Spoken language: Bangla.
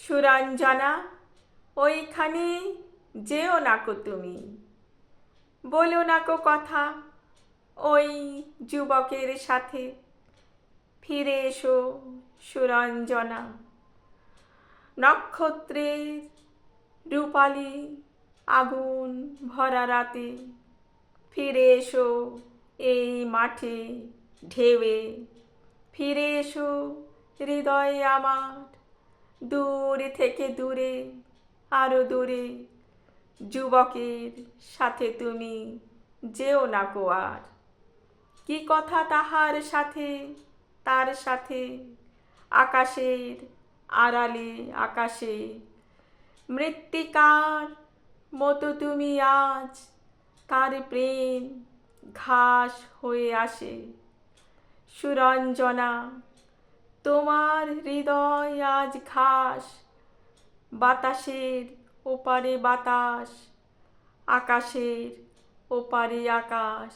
সুরঞ্জনা, ওইখানে যেও নাকো তুমি, বলো নাকো কথা ওই যুবকের সাথে। ফিরে এসো সুরঞ্জনা, নক্ষত্রের রূপালি আগুন ভরা রাতে। ফিরে এসো এই মাঠে ঢেউয়ে, ফিরে এসো হৃদয়ে আমার, দূর থেকে দূরে, আরো দূরে। যুবকের সাথে তুমি যেও না কো আর। কি কথা তাহার সাথে, তার সাথে, আকাশের আড়ালে আকাশে। মৃত্তিকার মতো তুমি আজ, তার প্রেম ঘাস হয়ে আসে। সুরঞ্জনা, তোমার হৃদয় আজ ঘাস, বাতাসের ওপারে বাতাস, আকাশের ওপারে আকাশ।